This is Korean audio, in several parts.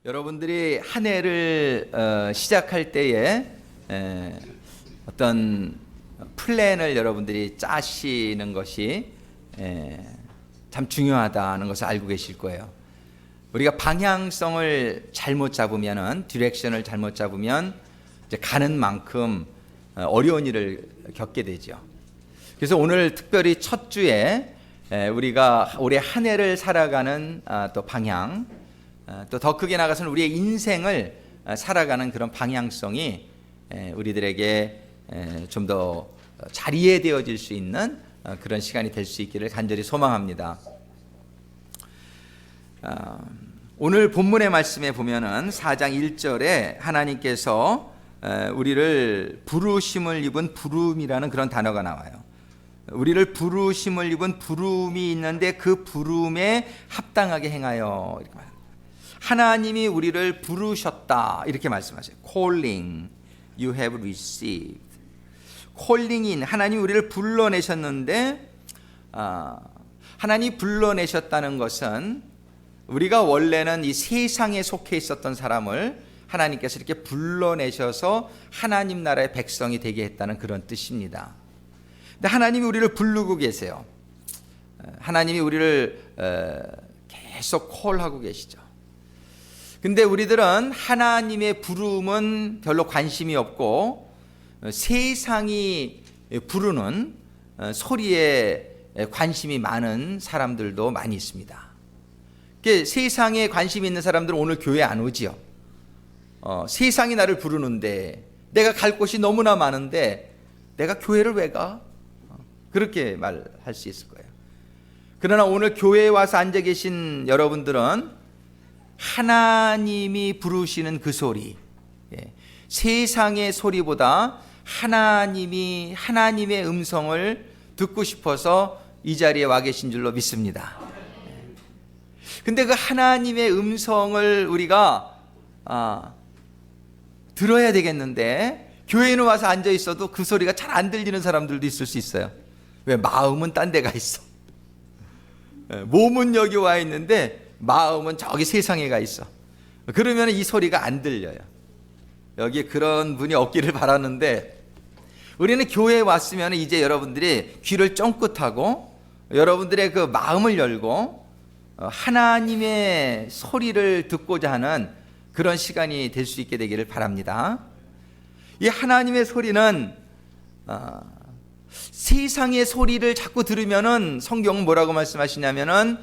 여러분들이 한 해를 시작할 때에 어떤 플랜을 여러분들이 짜시는 것이 참 중요하다는 것을 알고 계실 거예요. 우리가 방향성을 잘못 잡으면은, 디렉션을 잘못 잡으면 이제 가는 만큼 어려운 일을 겪게 되죠. 그래서 오늘 특별히 첫 주에 우리가 올해 한 해를 살아가는 또 방향, 또 더 크게 나가서는 우리의 인생을 살아가는 그런 방향성이 우리들에게 좀 더 잘 이해되어질 수 있는 그런 시간이 될 수 있기를 간절히 소망합니다. 오늘 본문의 말씀에 보면은 4장 1절에 하나님께서 우리를 부르심을 입은 부름이라는 그런 단어가 나와요. 우리를 부르심을 입은 부름이 있는데 그 부름에 합당하게 행하여, 이렇게 말합니다. 하나님이 우리를 부르셨다 이렇게 말씀하세요. Calling you have received. 콜링인 하나님이 우리를 불러내셨는데, 하나님이 불러내셨다는 것은 우리가 원래는 이 세상에 속해 있었던 사람을 하나님께서 이렇게 불러내셔서 하나님 나라의 백성이 되게 했다는 그런 뜻입니다. 근데 하나님이 우리를 부르고 계세요. 하나님이 우리를 계속 콜하고 계시죠. 근데 우리들은 하나님의 부름은 별로 관심이 없고 세상이 부르는 소리에 관심이 많은 사람들도 많이 있습니다. 세상에 관심이 있는 사람들은 오늘 교회 안 오지요. 세상이 나를 부르는데, 내가 갈 곳이 너무나 많은데 내가 교회를 왜 가? 그렇게 말할 수 있을 거예요. 그러나 오늘 교회에 와서 앉아 계신 여러분들은 하나님이 부르시는 그 소리, 세상의 소리보다 하나님의 음성을 듣고 싶어서 이 자리에 와 계신 줄로 믿습니다. 근데 그 하나님의 음성을 우리가 들어야 되겠는데, 교회에는 와서 앉아 있어도 그 소리가 잘 안 들리는 사람들도 있을 수 있어요. 왜? 마음은 딴 데가 있어. 몸은 여기 와 있는데 마음은 저기 세상에 가 있어. 그러면 이 소리가 안 들려요. 여기 그런 분이 없기를 바라는데, 우리는 교회에 왔으면 이제 여러분들이 귀를 쫑긋하고 여러분들의 그 마음을 열고 하나님의 소리를 듣고자 하는 그런 시간이 될 수 있게 되기를 바랍니다. 이 하나님의 소리는 세상의 소리를 자꾸 들으면은 성경은 뭐라고 말씀하시냐면은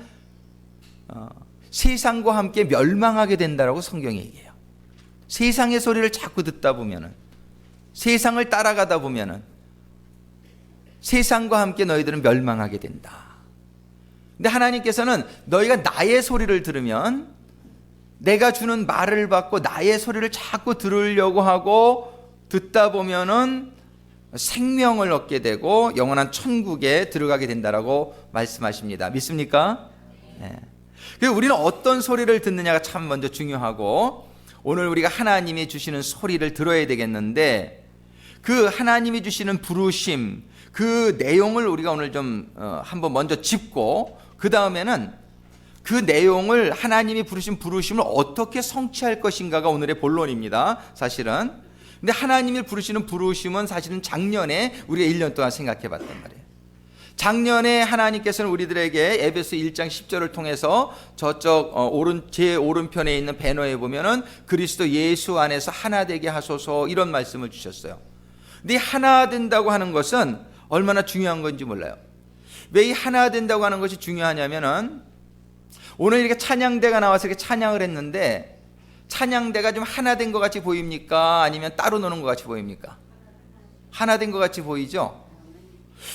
세상과 함께 멸망하게 된다라고 성경이 얘기해요. 세상의 소리를 자꾸 듣다 보면은, 세상을 따라가다 보면은 세상과 함께 너희들은 멸망하게 된다. 근데 하나님께서는 너희가 나의 소리를 들으면, 내가 주는 말을 받고 나의 소리를 자꾸 들으려고 하고 듣다 보면은 생명을 얻게 되고 영원한 천국에 들어가게 된다라고 말씀하십니다. 믿습니까? 네. 그래서 우리는 어떤 소리를 듣느냐가 참 먼저 중요하고, 오늘 우리가 하나님이 주시는 소리를 들어야 되겠는데, 그 하나님이 주시는 부르심, 그 내용을 우리가 오늘 좀 한번 먼저 짚고, 그 다음에는 그 내용을, 하나님이 부르신 부르심을 어떻게 성취할 것인가가 오늘의 본론입니다, 사실은. 근데 하나님이 부르시는 부르심은 사실은 작년에 우리가 1년 동안 생각해 봤단 말이에요. 작년에 하나님께서는 우리들에게 에베소 1장 10절을 통해서 저쪽 제 오른편에 있는 배너에 보면은 그리스도 예수 안에서 하나 되게 하소서, 이런 말씀을 주셨어요. 근데 하나 된다고 하는 것은 얼마나 중요한 건지 몰라요. 왜 이 하나 된다고 하는 것이 중요하냐면은, 오늘 이렇게 찬양대가 나와서 이렇게 찬양을 했는데, 찬양대가 좀 하나 된 것 같이 보입니까? 아니면 따로 노는 것 같이 보입니까? 하나 된 것 같이 보이죠?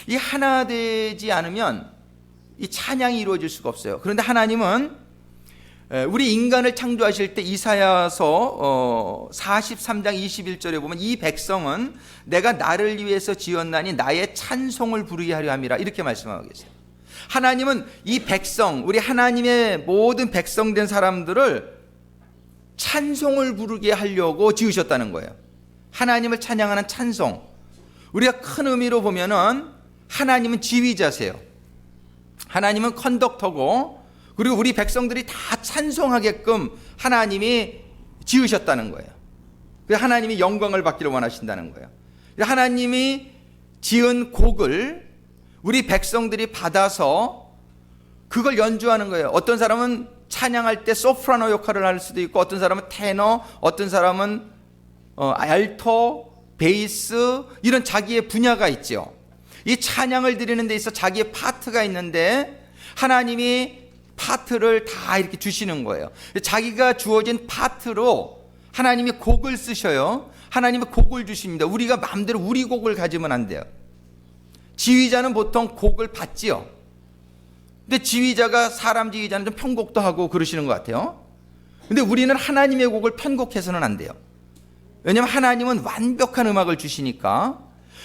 이 하나 되지 않으면 이 찬양이 이루어질 수가 없어요. 그런데 하나님은 우리 인간을 창조하실 때 이사야서 43장 21절에 보면, 이 백성은 내가 나를 위해서 지었나니 나의 찬송을 부르게 하려 함이라, 이렇게 말씀하고 계세요. 하나님은 이 백성, 우리 하나님의 모든 백성된 사람들을 찬송을 부르게 하려고 지으셨다는 거예요. 하나님을 찬양하는 찬송. 우리가 큰 의미로 보면은 하나님은 지휘자세요. 하나님은 컨덕터고, 그리고 우리 백성들이 다 찬송하게끔 하나님이 지으셨다는 거예요. 그래서 하나님이 영광을 받기를 원하신다는 거예요. 하나님이 지은 곡을 우리 백성들이 받아서 그걸 연주하는 거예요. 어떤 사람은 찬양할 때 소프라노 역할을 할 수도 있고, 어떤 사람은 테너, 어떤 사람은 알토, 베이스, 이런 자기의 분야가 있죠. 이 찬양을 드리는 데 있어 자기의 파트가 있는데 하나님이 파트를 다 이렇게 주시는 거예요. 자기가 주어진 파트로 하나님이 곡을 쓰셔요. 하나님이 곡을 주십니다. 우리가 마음대로 우리 곡을 가지면 안 돼요. 지휘자는 보통 곡을 받지요. 근데 지휘자가, 사람 지휘자는 좀 편곡도 하고 그러시는 것 같아요. 근데 우리는 하나님의 곡을 편곡해서는 안 돼요. 왜냐하면 하나님은 완벽한 음악을 주시니까.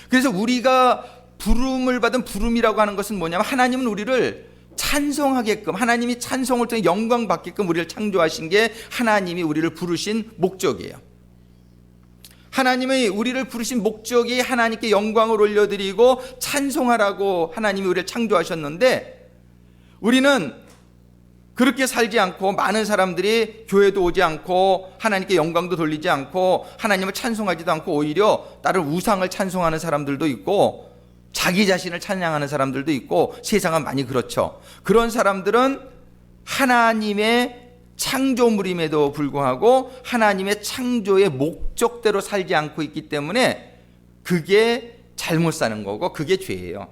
그래서 우리가 부름을 받은 부름이라고 하는 것은 뭐냐면, 하나님은 우리를 찬송하게끔, 하나님이 찬송을 통해 영광 받게끔 우리를 창조하신 게 하나님이 우리를 부르신 목적이에요. 하나님이 우리를 부르신 목적이 하나님께 영광을 올려드리고 찬송하라고 하나님이 우리를 창조하셨는데, 우리는 그렇게 살지 않고, 많은 사람들이 교회도 오지 않고 하나님께 영광도 돌리지 않고 하나님을 찬송하지도 않고 오히려 다른 우상을 찬송하는 사람들도 있고 자기 자신을 찬양하는 사람들도 있고, 세상은 많이 그렇죠. 그런 사람들은 하나님의 창조물임에도 불구하고 하나님의 창조의 목적대로 살지 않고 있기 때문에 그게 잘못 사는 거고 그게 죄예요.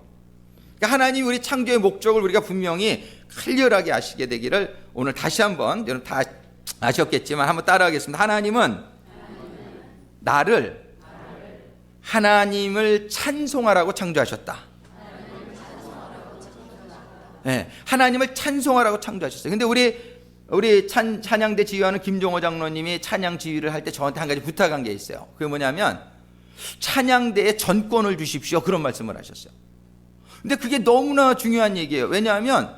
그러니까 하나님이 우리 창조의 목적을 우리가 분명히 클리어하게 아시게 되기를 오늘 다시 한번, 여러분 다 아셨겠지만 한번 따라하겠습니다. 하나님은 나를 하나님을 찬송하라고 창조하셨다. 네, 하나님을 찬송하라고 창조하셨어요. 근데 우리 찬양대 지휘하는 김종호 장로님이 찬양 지휘를 할 때 저한테 한 가지 부탁한 게 있어요. 그게 뭐냐면, 찬양대에 전권을 주십시오, 그런 말씀을 하셨어요. 근데 그게 너무나 중요한 얘기예요. 왜냐하면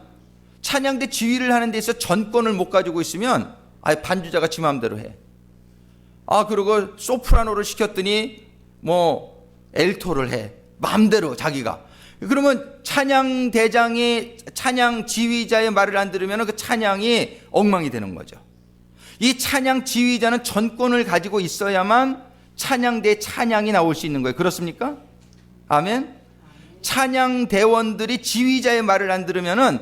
찬양대 지휘를 하는 데 있어서 전권을 못 가지고 있으면 아예 반주자가 지 마음대로 해. 그리고 소프라노를 시켰더니 뭐 엘토를 해, 마음대로 자기가. 그러면 찬양 대장이, 찬양 지휘자의 말을 안 들으면 그 찬양이 엉망이 되는 거죠. 이 찬양 지휘자는 전권을 가지고 있어야만 찬양대 찬양이 나올 수 있는 거예요. 그렇습니까? 아멘. 찬양 대원들이 지휘자의 말을 안 들으면은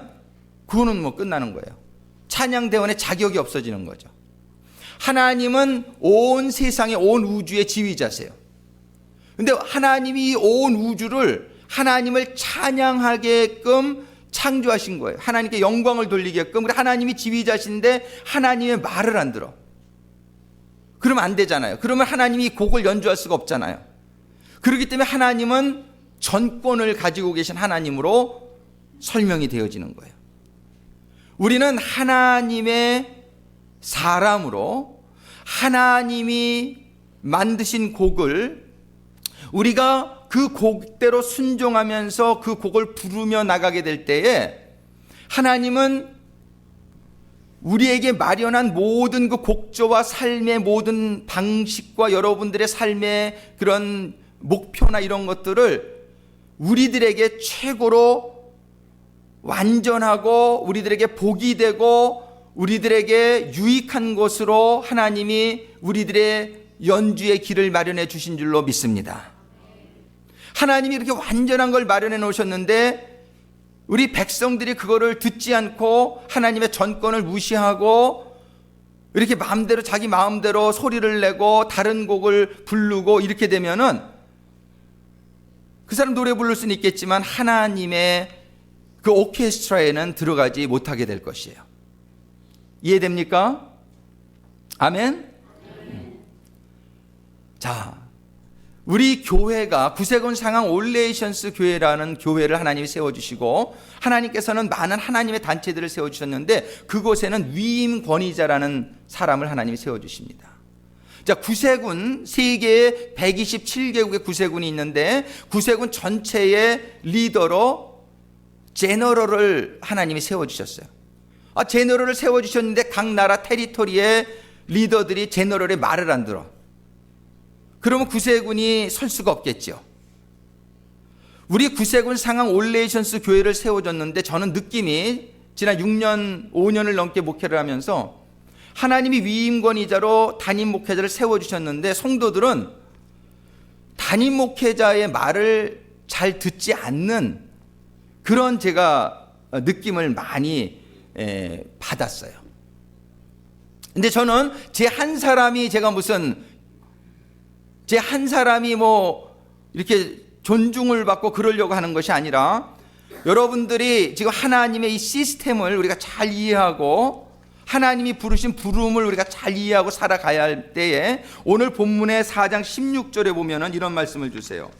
그거는 뭐 끝나는 거예요. 찬양 대원의 자격이 없어지는 거죠. 하나님은 온 세상의, 온 우주의 지휘자세요. 근데 하나님이 온 우주를 하나님을 찬양하게끔 창조하신 거예요. 하나님께 영광을 돌리게끔. 하나님이 지휘자신데 하나님의 말을 안 들어. 그러면 안 되잖아요. 그러면 하나님이 곡을 연주할 수가 없잖아요. 그렇기 때문에 하나님은 전권을 가지고 계신 하나님으로 설명이 되어지는 거예요. 우리는 하나님의 사람으로 하나님이 만드신 곡을 우리가 그 곡대로 순종하면서 그 곡을 부르며 나가게 될 때에 하나님은 우리에게 마련한 모든 그 곡조와 삶의 모든 방식과 여러분들의 삶의 그런 목표나 이런 것들을 우리들에게 최고로 완전하고 우리들에게 복이 되고 우리들에게 유익한 것으로 하나님이 우리들의 연주의 길을 마련해 주신 줄로 믿습니다. 하나님이 이렇게 완전한 걸 마련해 놓으셨는데 우리 백성들이 그거를 듣지 않고 하나님의 전권을 무시하고 이렇게 마음대로, 자기 마음대로 소리를 내고 다른 곡을 부르고 이렇게 되면은 그 사람 노래 부를 수는 있겠지만 하나님의 그 오케스트라에는 들어가지 못하게 될 것이에요. 이해됩니까? 아멘? 자, 우리 교회가 구세군 상황 올레이션스 교회라는 교회를 하나님이 세워주시고 하나님께서는 많은 하나님의 단체들을 세워주셨는데 그곳에는 위임 권위자라는 사람을 하나님이 세워주십니다. 자, 구세군, 세계에 127개국의 구세군이 있는데 구세군 전체의 리더로 제너럴을 하나님이 세워주셨어요. 제너럴을 세워주셨는데 각 나라 테리토리의 리더들이 제너럴의 말을 안 들어. 그러면 구세군이 설 수가 없겠죠. 우리 구세군 상황 올레이션스 교회를 세워줬는데 저는 느낌이 지난 6년, 5년을 넘게 목회를 하면서 하나님이 위임권위자로 담임 목회자를 세워주셨는데 성도들은 담임 목회자의 말을 잘 듣지 않는 그런 제가 느낌을 많이 받았어요. 근데 저는 제 한 사람이 뭐 이렇게 존중을 받고 그러려고 하는 것이 아니라 여러분들이 지금 하나님의 이 시스템을 우리가 잘 이해하고 하나님이 부르신 부름을 우리가 잘 이해하고 살아가야 할 때에 오늘 본문의 4장 16절에 보면은 이런 말씀을 주세요.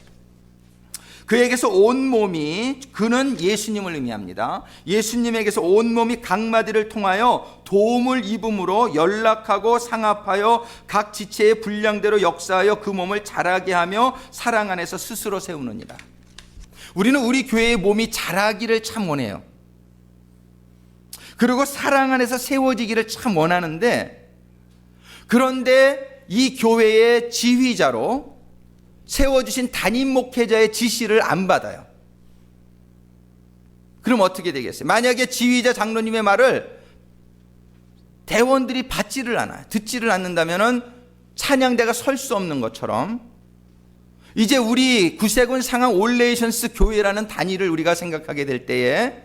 그에게서 온몸이, 그는 예수님을 의미합니다. 예수님에게서 온몸이 각마디를 통하여 도움을 입음으로 연락하고 상합하여 각 지체의 분량대로 역사하여 그 몸을 자라게 하며 사랑 안에서 스스로 세우느니라. 우리는 우리 교회의 몸이 자라기를 참 원해요. 그리고 사랑 안에서 세워지기를 참 원하는데, 그런데 이 교회의 지휘자로 세워주신 담임 목회자의 지시를 안 받아요. 그럼 어떻게 되겠어요? 만약에 지휘자 장로님의 말을 대원들이 받지를 않아요. 듣지를 않는다면 찬양대가 설 수 없는 것처럼 이제 우리 구세군 상황 올레이션스 교회라는 단위를 우리가 생각하게 될 때에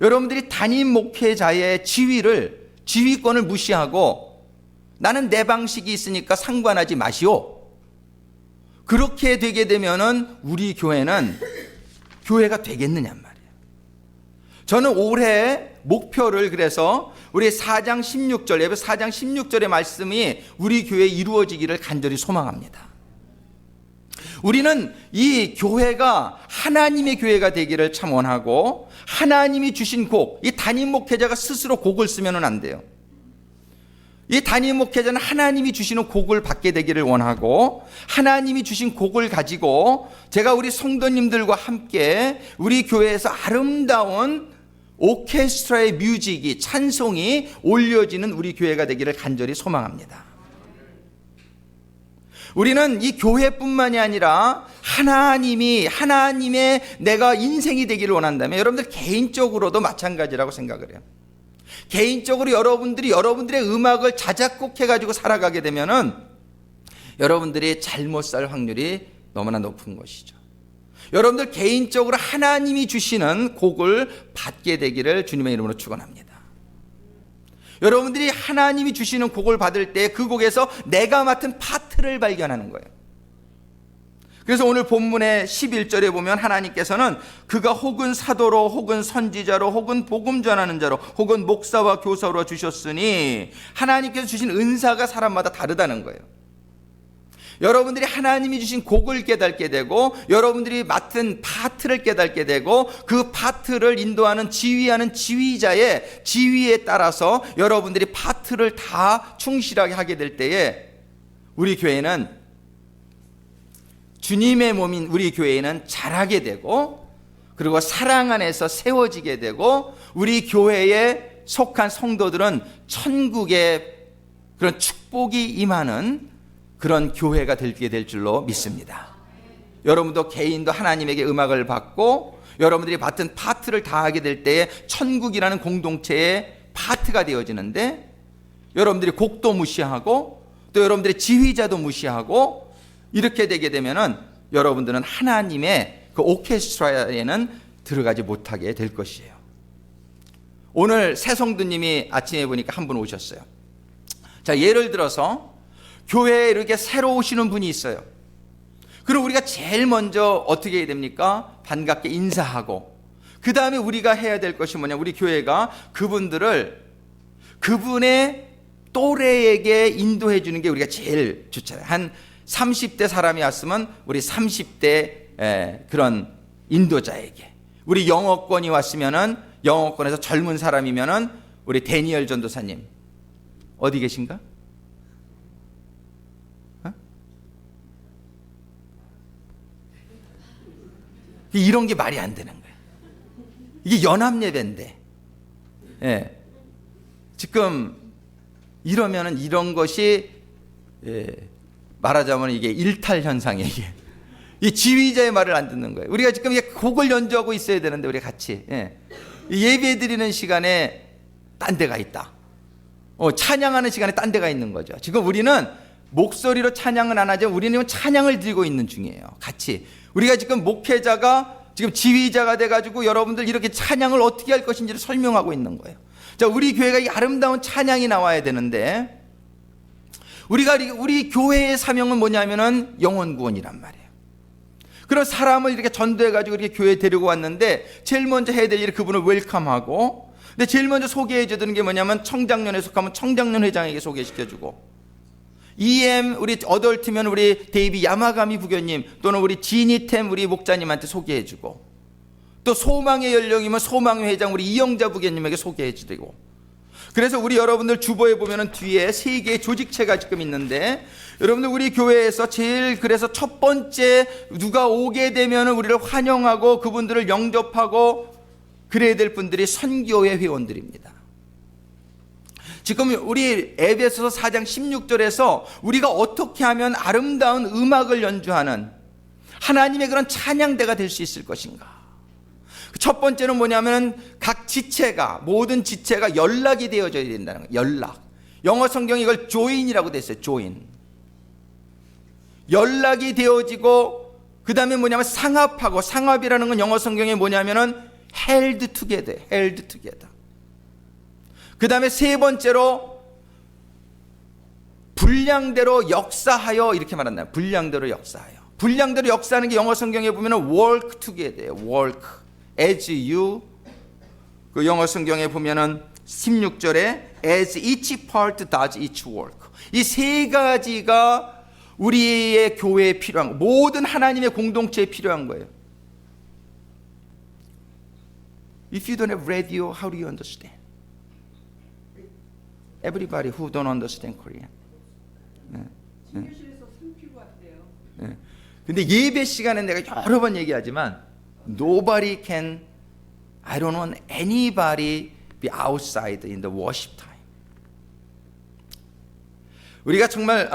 여러분들이 담임 목회자의 지휘권을 무시하고 나는 내 방식이 있으니까 상관하지 마시오. 그렇게 되게 되면은 우리 교회는 교회가 되겠느냐 말이에요. 저는 올해 목표를 그래서 우리 4장 16절, 예배 4장 16절의 말씀이 우리 교회에 이루어지기를 간절히 소망합니다. 우리는 이 교회가 하나님의 교회가 되기를 참 원하고 하나님이 주신 곡, 이 담임 목회자가 스스로 곡을 쓰면 안 돼요. 이 담임 목회자는 하나님이 주시는 곡을 받게 되기를 원하고 하나님이 주신 곡을 가지고 제가 우리 성도님들과 함께 우리 교회에서 아름다운 오케스트라의 뮤직이, 찬송이 올려지는 우리 교회가 되기를 간절히 소망합니다. 우리는 이 교회뿐만이 아니라 하나님의 내가 인생이 되기를 원한다면 여러분들 개인적으로도 마찬가지라고 생각을 해요. 개인적으로 여러분들의 음악을 자작곡해가지고 살아가게 되면은 여러분들이 잘못 살 확률이 너무나 높은 것이죠. 여러분들 개인적으로 하나님이 주시는 곡을 받게 되기를 주님의 이름으로 축원합니다. 여러분들이 하나님이 주시는 곡을 받을 때 그 곡에서 내가 맡은 파트를 발견하는 거예요. 그래서 오늘 본문의 11절에 보면 하나님께서는 그가 혹은 사도로 혹은 선지자로 혹은 복음 전하는 자로 혹은 목사와 교사로 주셨으니 하나님께서 주신 은사가 사람마다 다르다는 거예요. 여러분들이 하나님이 주신 곡을 깨닫게 되고 여러분들이 맡은 파트를 깨닫게 되고 그 파트를 인도하는 지휘하는 지휘자의 지휘에 따라서 여러분들이 파트를 다 충실하게 하게 될 때에 우리 교회는 주님의 몸인 우리 교회는 자라게 되고 그리고 사랑 안에서 세워지게 되고 우리 교회에 속한 성도들은 천국의 그런 축복이 임하는 그런 교회가 되게 될 줄로 믿습니다. 여러분도 개인도 하나님에게 음악을 받고 여러분들이 맡은 파트를 다하게 될 때에 천국이라는 공동체의 파트가 되어지는데 여러분들이 곡도 무시하고 또 여러분들의 지휘자도 무시하고 이렇게 되게 되면은 여러분들은 하나님의 그 오케스트라에는 들어가지 못하게 될 것이에요. 오늘 새 성도님이 아침에 보니까 한 분 오셨어요. 자, 예를 들어서 교회에 이렇게 새로 오시는 분이 있어요. 그럼 우리가 제일 먼저 어떻게 해야 됩니까? 반갑게 인사하고 그 다음에 우리가 해야 될 것이 뭐냐? 우리 교회가 그분들을 그분의 또래에게 인도해 주는 게 우리가 제일 좋잖아요. 한 30대 사람이 왔으면 우리 30대 그런 인도자에게, 우리 영어권이 왔으면은 영어권에서 젊은 사람이면은 우리 데니엘 전도사님 어디 계신가? 이런 게 말이 안 되는 거예요. 이게 연합예배인데, 지금 이러면은 이런 것이 말하자면 이게 일탈 현상이에요. 이 지휘자의 말을 안 듣는 거예요. 우리가 지금 곡을 연주하고 있어야 되는데 우리 같이 예배 드리는 시간에 딴 데가 있다. 찬양하는 시간에 딴 데가 있는 거죠. 지금 우리는 목소리로 찬양은 안 하죠. 우리는 찬양을 드리고 있는 중이에요. 같이. 우리가 지금 목회자가 지금 지휘자가 돼가지고 여러분들 이렇게 찬양을 어떻게 할 것인지를 설명하고 있는 거예요. 자, 우리 교회가 이 아름다운 찬양이 나와야 되는데, 우리 교회의 사명은 뭐냐면은 영혼 구원이란 말이에요. 그런 사람을 이렇게 전도해가지고 이렇게 교회에 데리고 왔는데, 제일 먼저 해야 될 일이 그분을 웰컴하고, 근데 제일 먼저 소개해줘야 되는 게 뭐냐면, 청장년에 속하면 청장년 회장에게 소개시켜주고, 우리 어덜트면 우리 데이비 야마가미 부교님, 또는 우리 지니템 우리 목자님한테 소개해주고, 또 소망의 연령이면 소망의 회장 우리 이영자 부교님에게 소개해주고. 그래서 우리 여러분들 주보에 보면은 뒤에 3개의 조직체가 지금 있는데, 여러분들 우리 교회에서 그래서 첫 번째 누가 오게 되면은 우리를 환영하고 그분들을 영접하고 그래야 될 분들이 선교회 회원들입니다. 지금 우리 에베소서 4장 16절에서 우리가 어떻게 하면 아름다운 음악을 연주하는 하나님의 그런 찬양대가 될 수 있을 것인가. 첫 번째는 뭐냐면 각 지체가, 모든 지체가 연락이 되어져야 된다는 거예요. 연락. 영어 성경에 이걸 join이라고 돼 있어요. join. 연락이 되어지고, 그 다음에 뭐냐면 상합하고, 상합이라는 건 영어 성경에 뭐냐면은 held together, held together. 그 다음에 세 번째로 분량대로 역사하여, 이렇게 말한다. 분량대로 역사하여. 분량대로 역사하는 게 영어 성경에 보면은 work together예요. work. as you. 그 영어 성경에 보면은 16절에 as each part does each work. 이 세 가지가 우리의 교회에 필요한, 모든 하나님의 공동체에 필요한 거예요. If you don't have radio, how do you understand? Everybody who don't understand Korean. 신교실에서 숨기고 왔대요. 근데 예배 시간에 내가 여러 번 얘기하지만 nobody can, I don't want anybody be outside in the worship time. 우리가 정말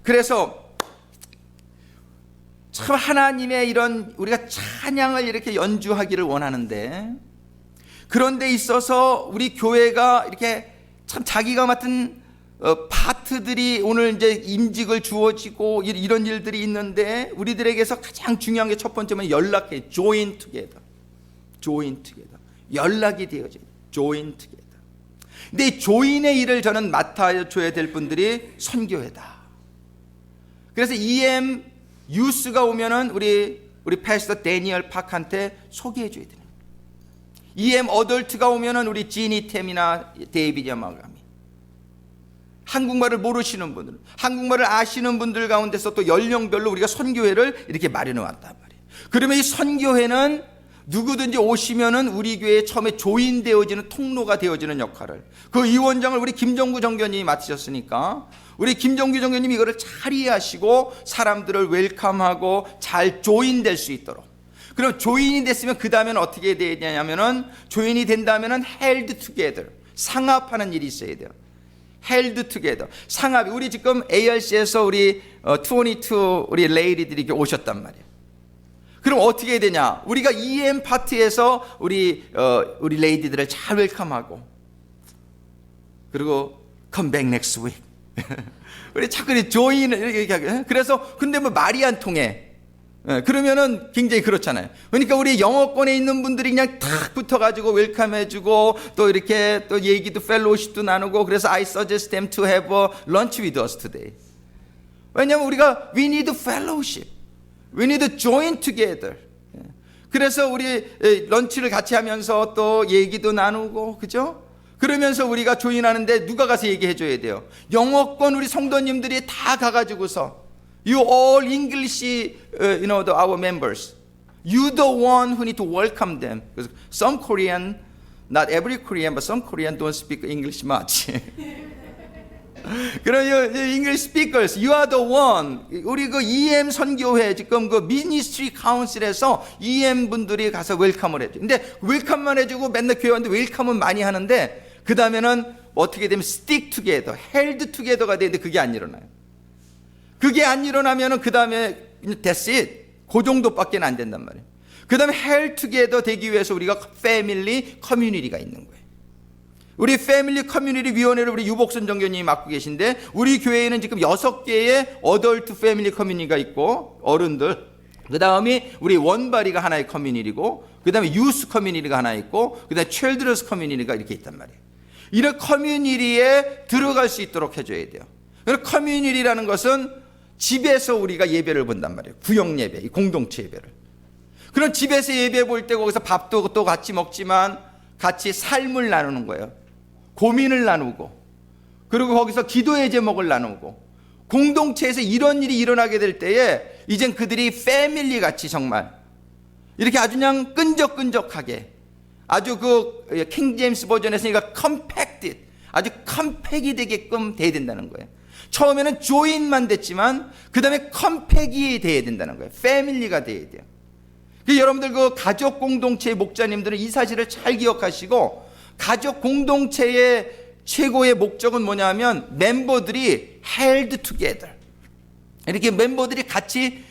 그래서 참 하나님의 이런 우리가 찬양을 이렇게 연주하기를 원하는데, 그런 데 있어서 우리 교회가 이렇게 참 자기가 맡은 파트들이 오늘 이제 임직을 주어지고 이런 일들이 있는데, 우리들에게서 가장 중요한 게 첫 번째는 연락해. join together. join together. 연락이 되어져요. join together. 근데 이 join의 일을 저는 맡아줘야 될 분들이 선교회다. 그래서 EM 유스가 오면은 우리 패스터 데니얼 팍한테 소개해줘야 돼요. EM 어덜트가 오면은 우리 지니템이나 데이비드 야마가미. 한국말을 모르시는 분들, 한국말을 아시는 분들 가운데서 또 연령별로 우리가 선교회를 이렇게 마련해 왔단 말이에요. 그러면 이 선교회는 누구든지 오시면은 우리 교회에 처음에 조인되어지는 통로가 되어지는 역할을, 그 위원장을 우리 김정구 정교님이 맡으셨으니까 우리 김정구 정교님이 이거를 잘 이해하시고 사람들을 웰컴하고 잘 조인될 수 있도록. 그럼 조인이 됐으면 그 다음에는 어떻게 되냐면은, 조인이 된다면은 held together, 상합하는 일이 있어야 돼요. held together, 상합이. 우리 지금 ARC에서 우리 22 우리 레이디들이 이렇게 오셨단 말이에요. 그럼 어떻게 해야 되냐? 우리가 EM 파트에서 우리 레이디들을 잘 웰컴하고, 그리고 come back next week. 우리 자꾸 조인을 이렇게 하게. 그래서 근데 뭐 말이 안 통해. 그러면은 굉장히 그렇잖아요. 그러니까 우리 영어권에 있는 분들이 그냥 탁 붙어가지고 웰컴해주고, 또 이렇게 또 얘기도 펠로우십도 나누고, 그래서 I suggest them to have a lunch with us today. 왜냐하면 우리가 we need fellowship, we need to join together. 그래서 우리 런치를 같이 하면서 또 얘기도 나누고, 그죠? 그러면서 우리가 조인하는데 누가 가서 얘기해줘야 돼요? 영어권 우리 성도님들이 다 가가지고서 You all English, our members. You the one who need to welcome them. Because some Korean, not every Korean, but some Korean don't speak English much. 그럼 English speakers, you are the one. 우리 그 EM 선교회 지금 그 미니스트리 카운슬에서 EM 분들이 가서 웰컴을 해줘. 근데 웰컴만 해주고 맨날 교회 왔는데 웰컴은 많이 하는데, 그 다음에는 어떻게 되면 stick together, held together가 되는데 그게 안 일어나요. 그게 안 일어나면은 그 다음에 that's it. 그 정도밖에 안 된단 말이에요. 그 다음에 held together 되기 위해서 우리가 family, community가 있는 거예요. 우리 패밀리 커뮤니티 위원회를 우리 유복선 정교님이 맡고 계신데, 우리 교회에는 지금 6개의 어덜트 패밀리 커뮤니티가 있고, 어른들, 그 다음에 우리 원바리가 하나의 커뮤니티고, 그 다음에 유스 커뮤니티가 하나 있고, 그 다음에 칠드러스 커뮤니티가 이렇게 있단 말이에요. 이런 커뮤니티에 들어갈 수 있도록 해줘야 돼요. 그래서 커뮤니티라는 것은 집에서 우리가 예배를 본단 말이에요. 구역 예배, 공동체 예배를. 그럼 집에서 예배 볼 때 거기서 밥도 또 같이 먹지만 같이 삶을 나누는 거예요. 고민을 나누고, 그리고 거기서 기도의 제목을 나누고, 공동체에서 이런 일이 일어나게 될 때에 이젠 그들이 패밀리 같이 정말 이렇게 아주 그냥 끈적끈적하게, 아주 그 킹 제임스 버전에서 이거 컴팩트, 아주 컴팩이 되게끔 돼야 된다는 거예요. 처음에는 조인만 됐지만 그 다음에 컴팩이 돼야 된다는 거예요. 패밀리가 돼야 돼요. 여러분들 그 가족 공동체의 목자님들은 이 사실을 잘 기억하시고, 가족 공동체의 최고의 목적은 뭐냐면 멤버들이 held together, 이렇게 멤버들이 같이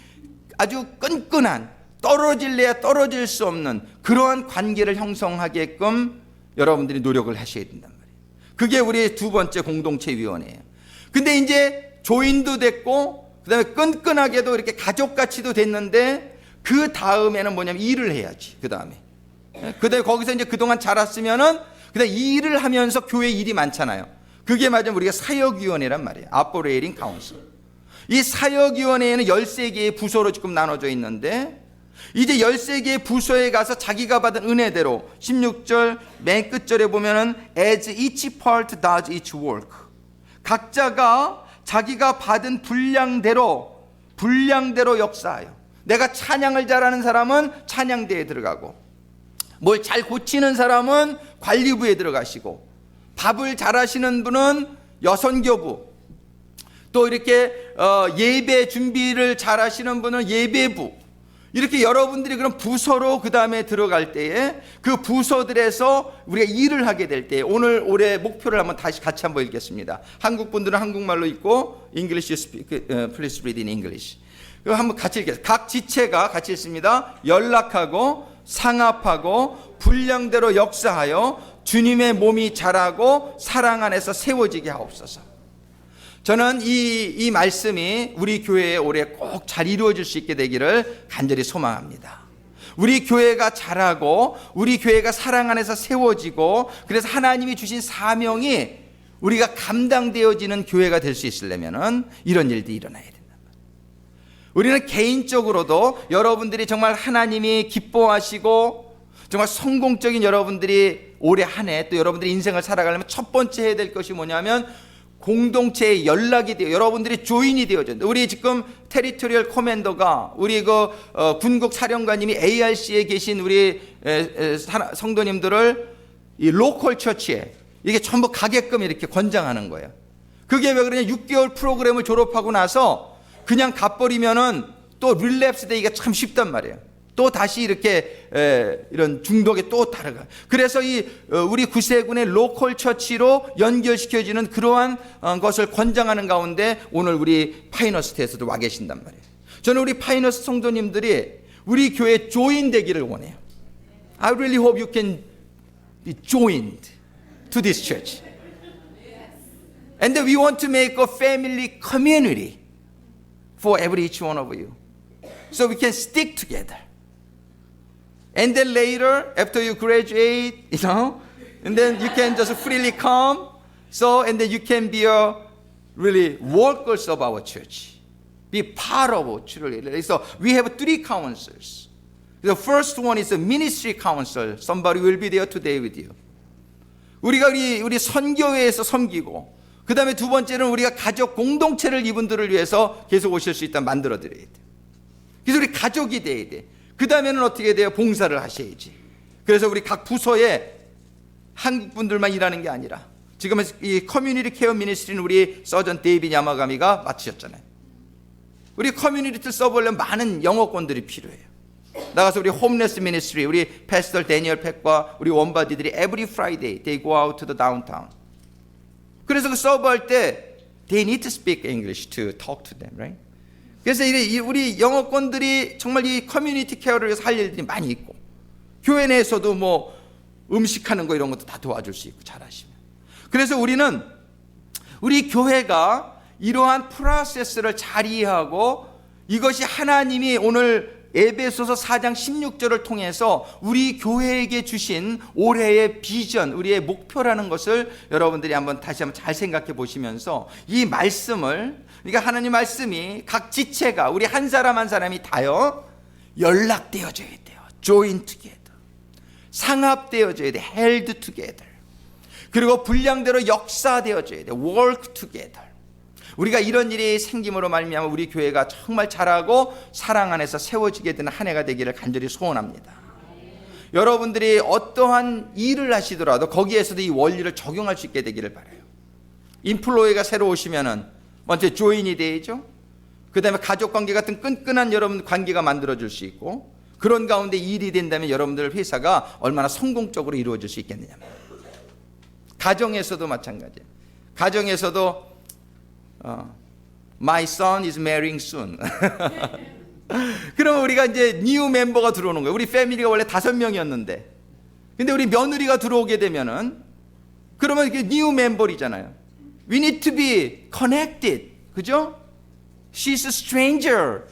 아주 끈끈한, 떨어질래야 떨어질 수 없는 그러한 관계를 형성하게끔 여러분들이 노력을 하셔야 된단 말이에요. 그게 우리의 두 번째 공동체 위원회예요. 근데 이제 조인도 됐고, 그 다음에 끈끈하게도 이렇게 가족같이도 됐는데, 그 다음에는 뭐냐면 일을 해야지. 그 다음에 거기서 이제 그동안 자랐으면은 그다음 이 일을 하면서 교회 일이 많잖아요. 그게 맞으면 우리가 사역위원회란 말이에요. Operating Council. 이 사역위원회에는 13개의 부서로 지금 나눠져 있는데, 이제 13개의 부서에 가서 자기가 받은 은혜대로 16절 맨 끝절에 보면은 as each part does its work, 각자가 자기가 받은 분량대로 역사하여, 내가 찬양을 잘하는 사람은 찬양대에 들어가고, 뭘 잘 고치는 사람은 관리부에 들어가시고, 밥을 잘하시는 분은 여선교부, 또 이렇게 예배 준비를 잘하시는 분은 예배부, 이렇게 여러분들이 그런 부서로 그 다음에 들어갈 때에 그 부서들에서 우리가 일을 하게 될 때, 오늘 올해 목표를 한번 다시 같이 한번 읽겠습니다. 한국 분들은 한국말로 읽고, English speak, please read in English. 한번 같이 읽겠습니다. 각 지체가 같이 읽습니다. 연락하고 상합하고 분량대로 역사하여 주님의 몸이 자라고 사랑 안에서 세워지게 하옵소서. 저는 이 말씀이 우리 교회에 올해 꼭 잘 이루어질 수 있게 되기를 간절히 소망합니다. 우리 교회가 자라고, 우리 교회가 사랑 안에서 세워지고, 그래서 하나님이 주신 사명이 우리가 감당되어지는 교회가 될 수 있으려면 이런 일들이 일어나야 된다. 우리는 개인적으로도 여러분들이 정말 하나님이 기뻐하시고 정말 성공적인 여러분들이 올해 한 해 또 여러분들이 인생을 살아가려면 첫 번째 해야 될 것이 뭐냐면 공동체에 연락이 되어 여러분들이 조인이 되어진다. 우리 지금 테리토리얼 커맨더가, 우리 군국 사령관님이 ARC에 계신 우리 성도님들을 이 로컬 처치에 이게 전부 가게끔 이렇게 권장하는 거예요. 그게 왜 그러냐? 6개월 프로그램을 졸업하고 나서 그냥 가버리면은 또 릴랩스 되기가 참 쉽단 말이에요. 또 다시 이렇게 이런 중독에 또 다르가. 그래서 우리 구세군의 로컬 처치로 연결시켜지는 그러한 것을 권장하는 가운데 오늘 우리 파이너스트에서도 와 계신단 말이에요. 저는 우리 파이너스 성도님들이 우리 교회에 조인 되기를 원해요. I really hope you can be joined to this church. And we want to make a family community for every each one of you, so we can stick together. And then later, after you graduate, and then you can just freely come. And then you can be a really workers of our church, be part of our church. So we have 3 councils. The first one is a ministry council. Somebody will be there today with you. 우리가 우리 선교회에서 섬기고, 그 다음에 두 번째는 우리가 가족 공동체를 이분들을 위해서 계속 오실 수 있다 만들어 드려야 돼. 그래서 우리 가족이 돼야 돼. 그 다음에는 어떻게 돼요? 봉사를 하셔야지. 그래서 우리 각 부서에 한국 분들만 일하는 게 아니라, 지금 이 커뮤니티 케어 미니스트리는 우리 서전 데이빗 야마가미가 맡으셨잖아요. 우리 커뮤니티를 써보려면 많은 영어권들이 필요해요. 나가서 우리 홈레스 미니스트리, 우리 패스터 데니얼 팩과 우리 원바디들이 every Friday they go out to the downtown. 그래서 그 서브할 때 they need to speak English to talk to them, right? 그래서 우리 영어권들이 정말 이 커뮤니티 케어를 위해서 할 일들이 많이 있고, 교회 내에서도 뭐 음식하는 거 이런 것도 다 도와줄 수 있고 잘하시면. 그래서 우리는 우리 교회가 이러한 프로세스를 잘 이해하고 이것이 하나님이 오늘 에베소서 4장 16절을 통해서 우리 교회에게 주신 올해의 비전, 우리의 목표라는 것을 여러분들이 다시 한번 잘 생각해 보시면서 이 말씀을, 그러니까 하나님 말씀이 각 지체가 우리 한 사람 한 사람이 다요 연락되어져야 돼요. join together. 상합되어져야 돼. held together. 그리고 분량대로 역사되어져야 돼. work together. 우리가 이런 일이 생김으로 말미암아 우리 교회가 정말 잘하고 사랑 안에서 세워지게 되는 한 해가 되기를 간절히 소원합니다. 여러분들이 어떠한 일을 하시더라도 거기에서도 이 원리를 적용할 수 있게 되기를 바라요. 인플로이가 새로 오시면은 먼저 조인이 되죠. 그 다음에 가족관계 같은 끈끈한 여러분 관계가 만들어질 수 있고, 그런 가운데 일이 된다면 여러분들 회사가 얼마나 성공적으로 이루어질 수 있겠느냐. 가정에서도 마찬가지예요. 가정에서도 My son is marrying soon. 그러면 우리가 이제 뉴 멤버가 들어오는 거예요. 우리 패밀리가 원래 5명이었는데, 근데 우리 며느리가 들어오게 되면은 그러면 이게 뉴 멤버이잖아요. We need to be connected. 그죠? She's a stranger,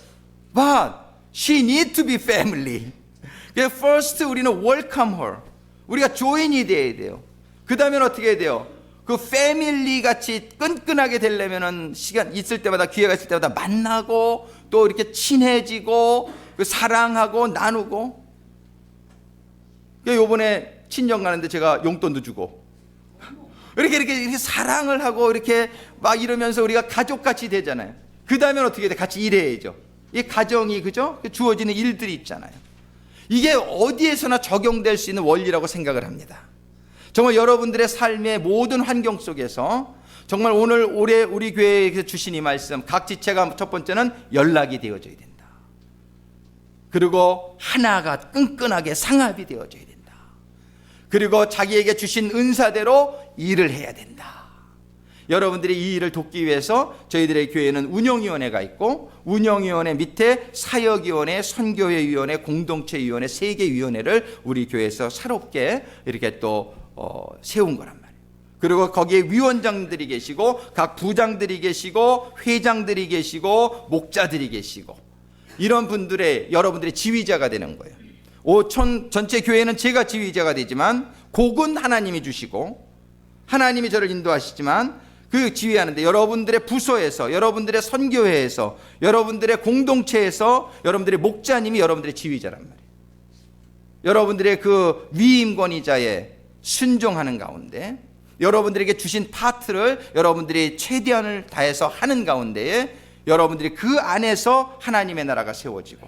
but she need to be family. First 우리는 welcome her. 우리가 join이 돼야 돼요. 그 다음에 어떻게 해야 돼요? 그 패밀리 같이 끈끈하게 되려면은 시간 있을 때마다, 기회가 있을 때마다 만나고 또 이렇게 친해지고 그 사랑하고 나누고. 요번에 친정 가는데 제가 용돈도 주고 이렇게 사랑을 하고 이렇게 막 이러면서 우리가 가족같이 되잖아요. 그 다음에 어떻게 해야 돼? 같이 일해야죠. 이 가정이, 그죠? 주어지는 일들이 있잖아요. 이게 어디에서나 적용될 수 있는 원리라고 생각을 합니다. 정말 여러분들의 삶의 모든 환경 속에서 정말 올해 우리 교회에서 주신 이 말씀, 각 지체가 첫 번째는 연락이 되어져야 된다. 그리고 하나가 끈끈하게 상합이 되어져야 된다. 그리고 자기에게 주신 은사대로 일을 해야 된다. 여러분들이 이 일을 돕기 위해서 저희들의 교회는 운영위원회가 있고, 운영위원회 밑에 사역위원회, 선교회위원회, 공동체위원회 3개 위원회를 우리 교회에서 새롭게 이렇게 또 세운 거란 말이에요. 그리고 거기에 위원장들이 계시고 각 부장들이 계시고 회장들이 계시고 목자들이 계시고, 이런 분들의 여러분들의 지휘자가 되는 거예요. 5천 전체 교회는 제가 지휘자가 되지만 곡은 하나님이 주시고 하나님이 저를 인도하시지만 그 지휘하는데 여러분들의 부서에서, 여러분들의 선교회에서, 여러분들의 공동체에서 여러분들의 목자님이 여러분들의 지휘자란 말이에요. 여러분들의 그 위임권위자에 순종하는 가운데 여러분들에게 주신 파트를 여러분들이 최대한을 다해서 하는 가운데에 여러분들이 그 안에서 하나님의 나라가 세워지고,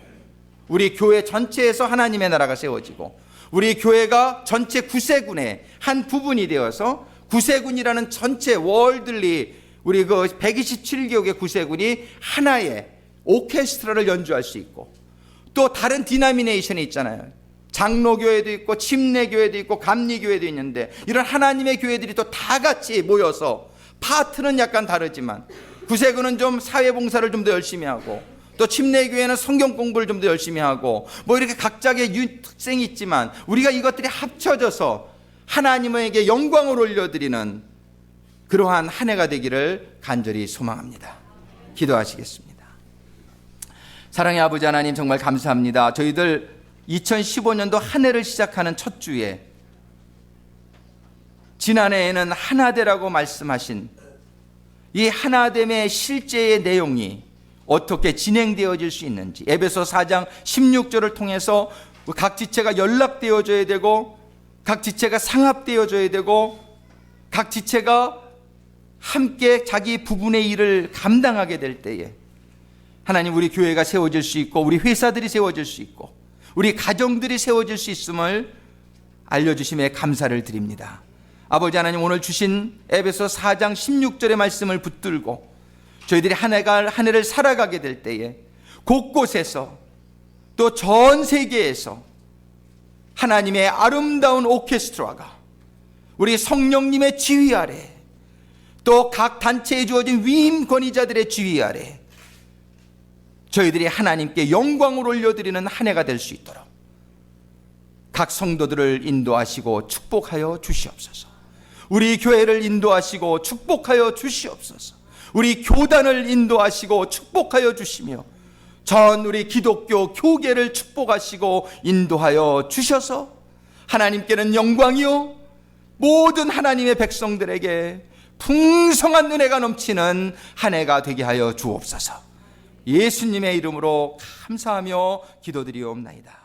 우리 교회 전체에서 하나님의 나라가 세워지고, 우리 교회가 전체 구세군의 한 부분이 되어서 구세군이라는 전체 월들리 우리 그 127개국의 구세군이 하나의 오케스트라를 연주할 수 있고, 또 다른 디나미네이션이 있잖아요. 장로교회도 있고 침례교회도 있고 감리교회도 있는데, 이런 하나님의 교회들이 또 다 같이 모여서 파트는 약간 다르지만 구세군은 좀 사회봉사를 좀 더 열심히 하고, 또 침례교회는 성경 공부를 좀 더 열심히 하고, 뭐 이렇게 각자의 특성이 있지만 우리가 이것들이 합쳐져서 하나님에게 영광을 올려드리는 그러한 한 해가 되기를 간절히 소망합니다. 기도하시겠습니다. 사랑의 아버지 하나님, 정말 감사합니다. 저희들 2015년도 한 해를 시작하는 첫 주에 지난해에는 하나되라고 말씀하신 이 하나됨의 실제의 내용이 어떻게 진행되어질 수 있는지, 에베소 4장 16절을 통해서 각 지체가 연락되어져야 되고, 각 지체가 상합되어져야 되고, 각 지체가 함께 자기 부분의 일을 감당하게 될 때에 하나님, 우리 교회가 세워질 수 있고, 우리 회사들이 세워질 수 있고, 우리 가정들이 세워질 수 있음을 알려주심에 감사를 드립니다. 아버지 하나님, 오늘 주신 에베소 4장 16절의 말씀을 붙들고 저희들이 한 해를 살아가게 될 때에 곳곳에서, 또 전 세계에서 하나님의 아름다운 오케스트라가 우리 성령님의 지휘 아래, 또 각 단체에 주어진 위임 권위자들의 지휘 아래 저희들이 하나님께 영광을 올려드리는 한 해가 될 수 있도록 각 성도들을 인도하시고 축복하여 주시옵소서. 우리 교회를 인도하시고 축복하여 주시옵소서. 우리 교단을 인도하시고 축복하여 주시며 전 우리 기독교 교계를 축복하시고 인도하여 주셔서 하나님께는 영광이요 모든 하나님의 백성들에게 풍성한 은혜가 넘치는 한 해가 되게 하여 주옵소서. 예수님의 이름으로 감사하며 기도드리옵나이다.